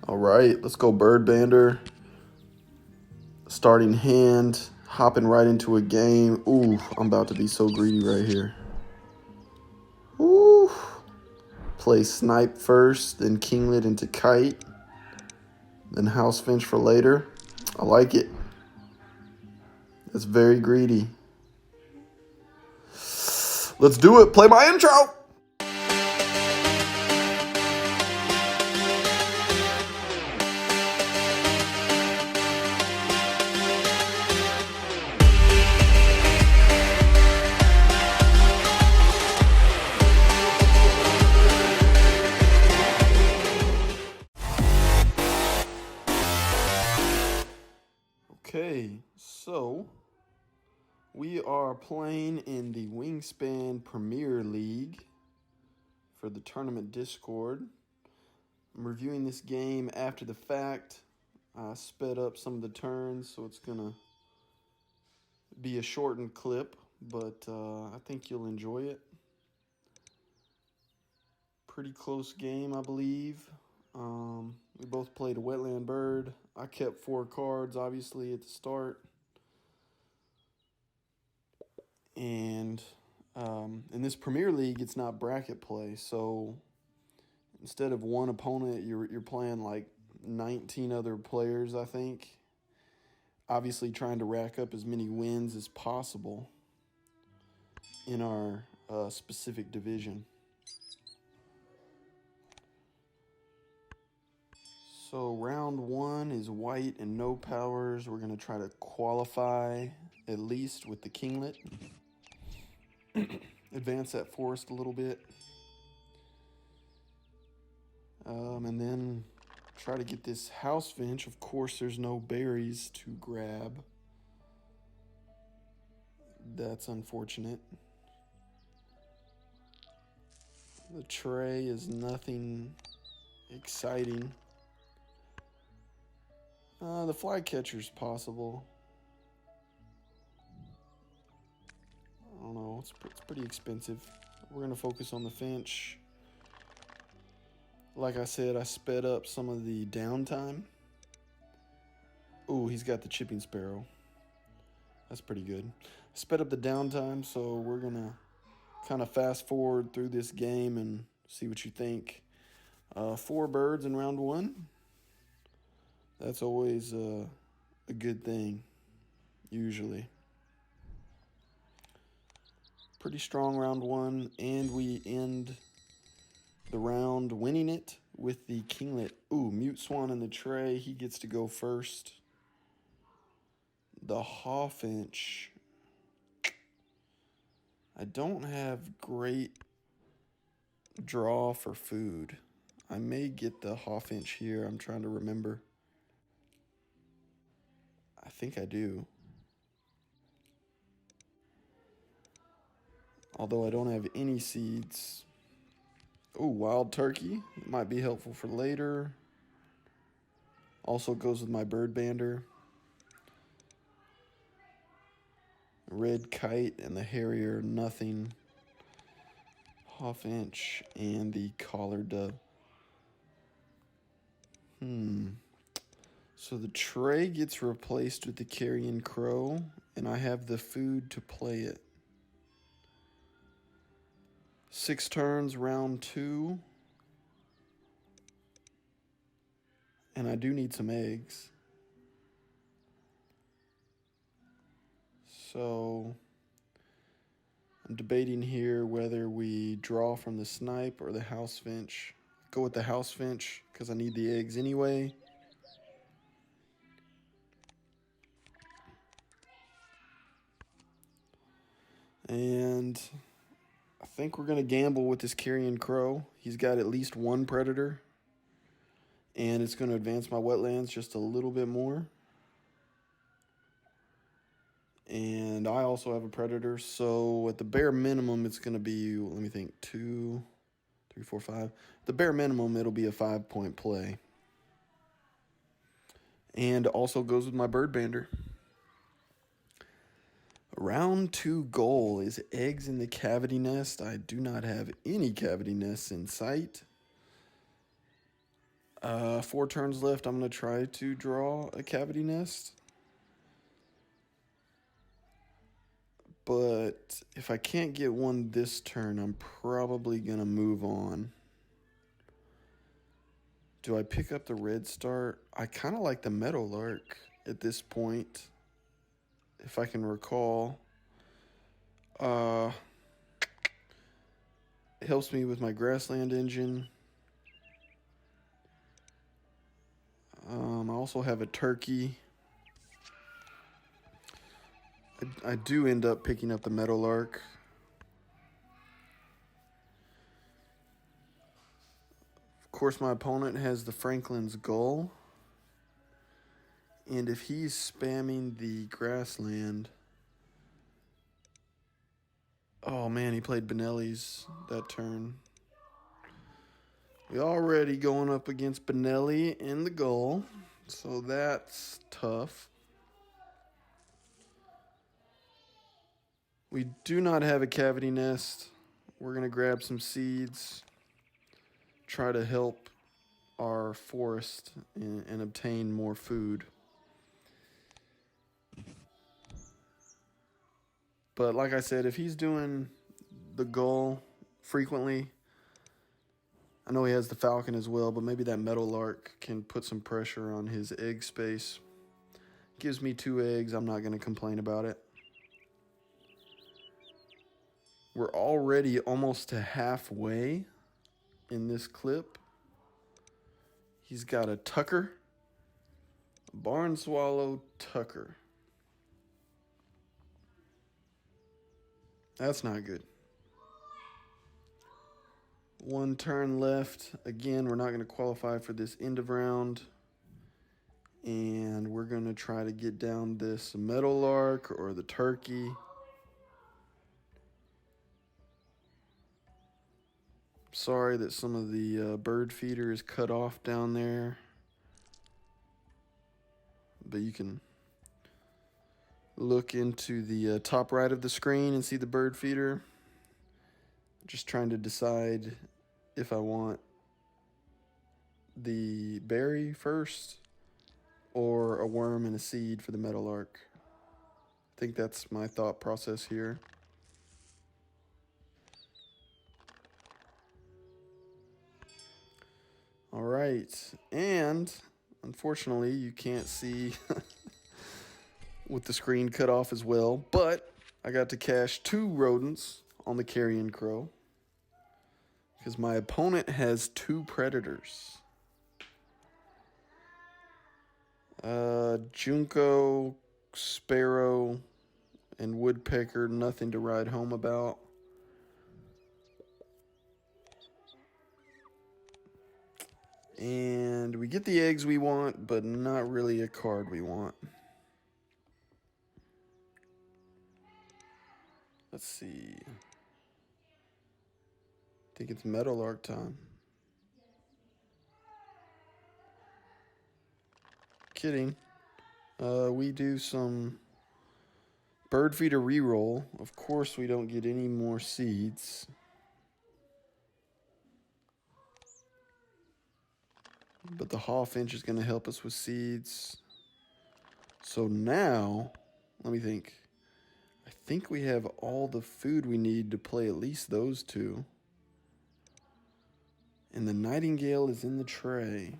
All right, let's go Bird Bander. Starting hand, hopping right into a game. Ooh, I'm about to be so greedy right here. Ooh. Play Snipe first, then Kinglet into Kite, then House Finch for later. I like it. It's very greedy. Let's do it. Play my intro. Okay, so we are playing in the Wingspan Premier League for the tournament Discord. I'm reviewing this game after the fact. I sped up some of the turns, so it's gonna be a shortened clip, but I think you'll enjoy it. Pretty close game, I believe. We both played a wetland bird. I kept 4 cards, obviously, at the start. And in this Premier League, it's not bracket play. So instead of one opponent, you're playing like 19 other players, I think. Obviously trying to rack up as many wins as possible in our specific division. So round 1 is white and no powers. We're going to try to qualify at least with the Kinglet. Advance that forest a little bit. And then try to get this House Finch. Of course, there's no berries to grab. That's unfortunate. The tray is nothing exciting. The flycatcher's possible. I don't know, it's pretty expensive. We're going to focus on the Finch. Like I said, I sped up some of the downtime. Ooh, he's got the Chipping Sparrow. That's pretty good. I sped up the downtime, so we're going to kind of fast forward through this game and see what you think. 4 birds in round 1. That's always a good thing, usually. Pretty strong round 1, and we end the round winning it with the Kinglet. Ooh, Mute Swan in the tray. He gets to go first. The Hawfinch. I don't have great draw for food. I may get the Hawfinch here. I'm trying to remember. I think I do. Although I don't have any seeds. Ooh, wild turkey. It might be helpful for later. Also goes with my bird bander. Red kite and the harrier, nothing. Hawfinch and the collar dove. So the tray gets replaced with the carrion crow, and I have the food to play it. 6 turns, round 2. And I do need some eggs. So I'm debating here whether we draw from the Snipe or the House Finch. Go with the House Finch because I need the eggs anyway. And I think we're going to gamble with this carrion crow. He's got at least 1 predator. And it's going to advance my wetlands just a little bit more. And I also have a predator. So at the bare minimum, it's going to be, let me think, 2, 3, 4, 5. The bare minimum, it'll be a 5-point play. And also goes with my bird bander. Round 2 goal is eggs in the cavity nest. I do not have any cavity nests in sight. 4 turns left. I'm going to try to draw a cavity nest. But if I can't get one this turn, I'm probably going to move on. Do I pick up the red start? I kind of like the meadowlark at this point, if I can recall. It helps me with my grassland engine. I also have a turkey. I do end up picking up the meadowlark. Of course, my opponent has the Franklin's Gull. And if he's spamming the grassland... Oh man, he played Benelli's that turn. We already going up against Benelli in the Gull, so that's tough. We do not have a cavity nest. We're going to grab some seeds, try to help our forest and obtain more food. But like I said, if he's doing the Gull frequently, I know he has the Falcon as well, but maybe that Meadowlark can put some pressure on his egg space. Gives me 2 eggs. I'm not going to complain about it. We're already almost to halfway in this clip. He's got a Tucker, a Barn Swallow Tucker. That's not good. 1 turn left. Again, we're not going to qualify for this end of round. And we're going to try to get down this Meadowlark or the Turkey. Sorry that some of the bird feeder is cut off down there. But you can look into the top right of the screen and see the bird feeder. Just trying to decide if I want the berry first or a worm and a seed for the Meadowlark. I think that's my thought process here. All right, and unfortunately you can't see with the screen cut off as well, but I got to cash 2 rodents on the carrion crow because my opponent has 2 predators. Junco, sparrow, and woodpecker, nothing to write home about. And we get the eggs we want, but not really a card we want. Let's see. I think it's Meadowlark time. Kidding. We do some bird feeder reroll. Of course, we don't get any more seeds. But the Hawfinch is going to help us with seeds. So now, let me think. I think we have all the food we need to play at least those 2. And the Nightingale is in the tray.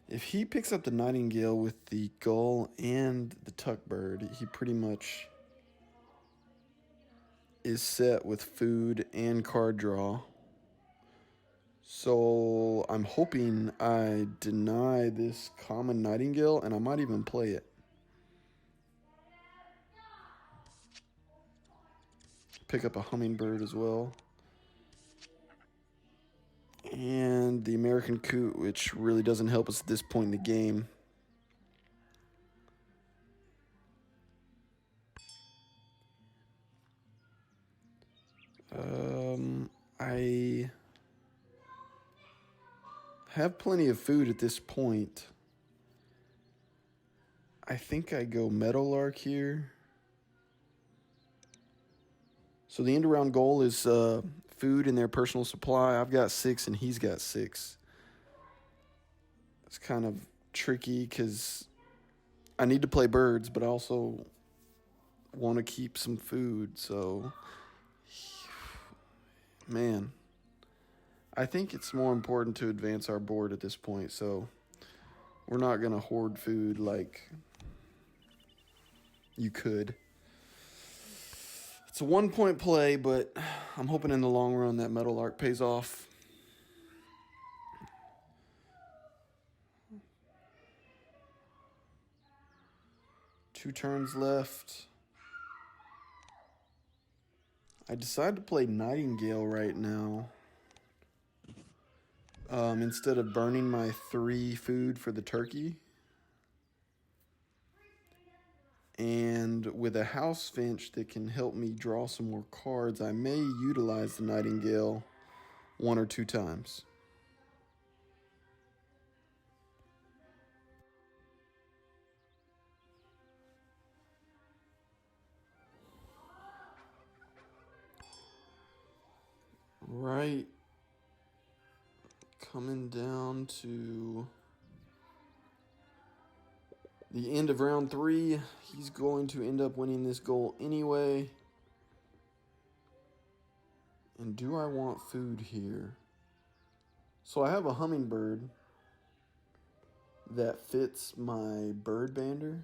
If he picks up the Nightingale with the Gull and the Tuckbird, he pretty much is set with food and card draw. So I'm hoping I deny this common Nightingale, and I might even play it. Pick up a Hummingbird as well. And the American Coot, which really doesn't help us at this point in the game. I have plenty of food at this point. I think I go Meadowlark here. So the end-around goal is food in their personal supply. I've got 6 and he's got 6. It's kind of tricky because I need to play birds, but I also want to keep some food. So, man, I think it's more important to advance our board at this point. So we're not going to hoard food like you could. It's a 1-point play, but I'm hoping in the long run that Metal Arc pays off. Two turns left. I decided to play Nightingale right now. Instead of burning my 3 food for the turkey. And with a house finch that can help me draw some more cards, I may utilize the Nightingale 1 or 2 times. Right. Coming down to the end of round 3. He's going to end up winning this goal anyway. And do I want food here? So I have a hummingbird that fits my bird bander.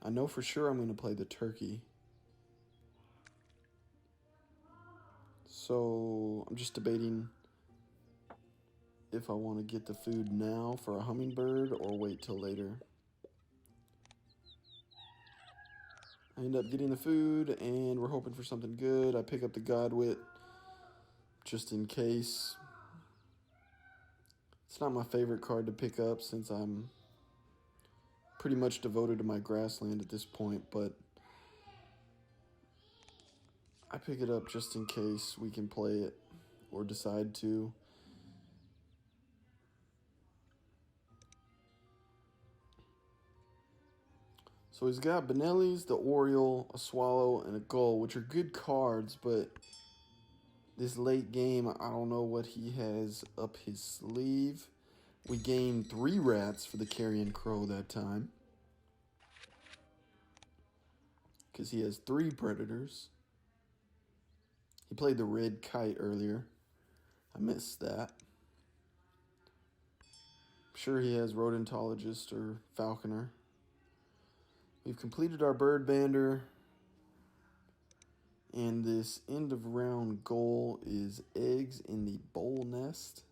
I know for sure I'm going to play the turkey. So I'm just debating if I want to get the food now for a hummingbird or wait till later. I end up getting the food and we're hoping for something good. I pick up the Godwit just in case. It's not my favorite card to pick up since I'm pretty much devoted to my grassland at this point, but I pick it up just in case we can play it or decide to. So he's got Benelli's, the Oriole, a Swallow, and a Gull, which are good cards, but this late game, I don't know what he has up his sleeve. We gained 3 rats for the Carrion Crow that time, because he has 3 predators. He played the red kite earlier. I missed that. I'm sure he has rodentologist or falconer. We've completed our bird bander. And this end of round goal is eggs in the bowl nest,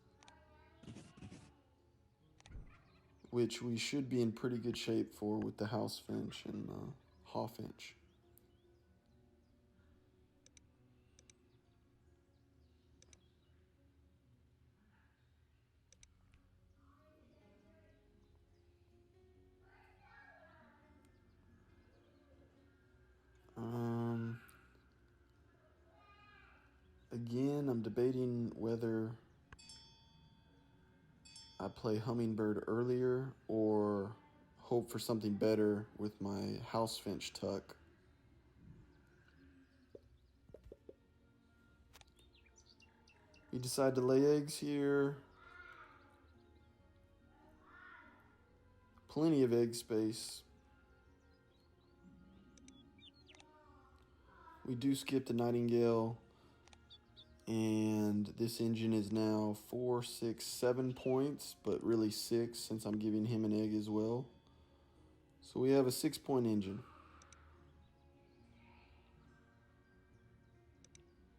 which we should be in pretty good shape for with the house finch and the hawfinch. Again, I'm debating whether I play hummingbird earlier or hope for something better with my house finch tuck. We decide to lay eggs here. Plenty of egg space. We do skip the Nightingale. And this engine is now 4, 6, 7 points, but really 6 since I'm giving him an egg as well. So we have a 6-point engine.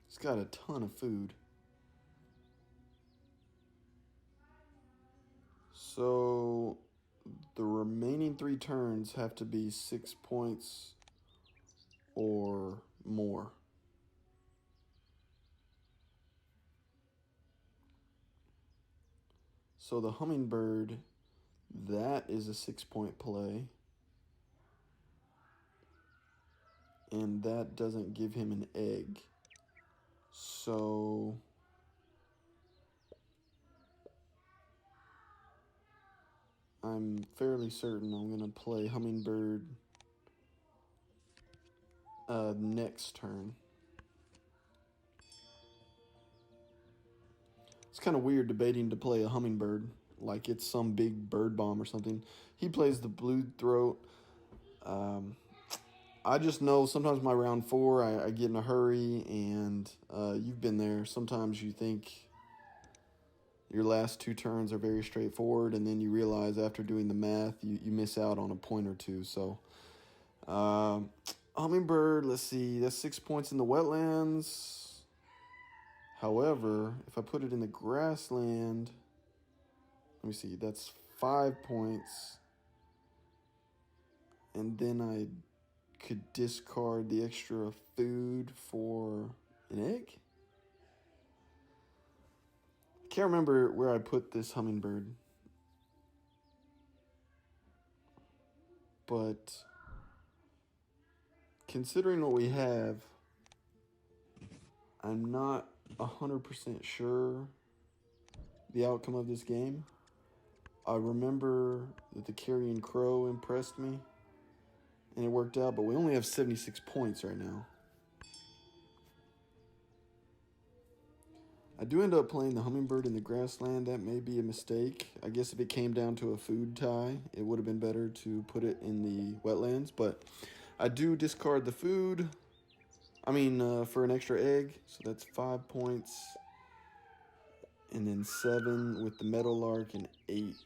It's got a ton of food. So the remaining 3 turns have to be 6 points or more. So the hummingbird, that is a 6-point play. And that doesn't give him an egg. So I'm fairly certain I'm going to play hummingbird next turn. kind of weird debating to play a hummingbird like it's some big bird bomb or something. He plays the blue throat. Um, I just know sometimes my round four, I get in a hurry, and you've been there. Sometimes you think your last two turns are very straightforward, and then you realize after doing the math, you miss out on a point or two. So, hummingbird, let's see, that's 6 points in the wetlands. However, if I put it in the grassland, let me see, that's 5 points. And then I could discard the extra food for an egg. I can't remember where I put this hummingbird. But considering what we have, I'm not 100% sure the outcome of this game. I remember that the carrion crow impressed me, and it worked out, but we only have 76 points right now. I do end up playing the hummingbird in the grassland. That may be a mistake. I guess if it came down to a food tie, it would have been better to put it in the wetlands, but I do discard the food. For an extra egg, so that's 5 points. And then 7 with the meadowlark and 8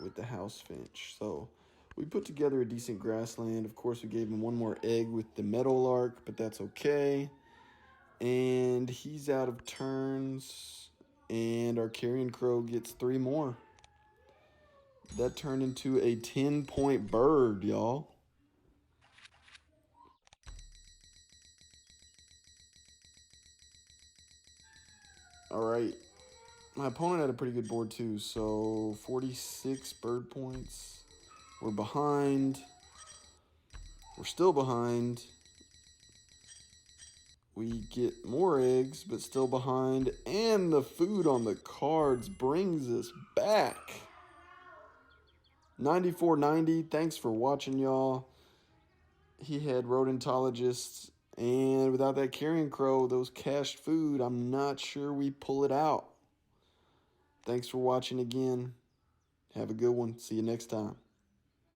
with the house finch. So we put together a decent grassland. Of course, we gave him one more egg with the meadowlark, but that's okay. And he's out of turns, and our carrion crow gets 3 more. That turned into a 10-point bird, y'all. All right. My opponent had a pretty good board too, so 46 bird points. We're behind. We're still behind. We get more eggs, but still behind. And the food on the cards brings us back. 94.90. Thanks for watching, y'all. He had rodentologists, and without that carrion crow, those cached food, I'm not sure we pull it out. Thanks for watching again. Have a good one. See you next time.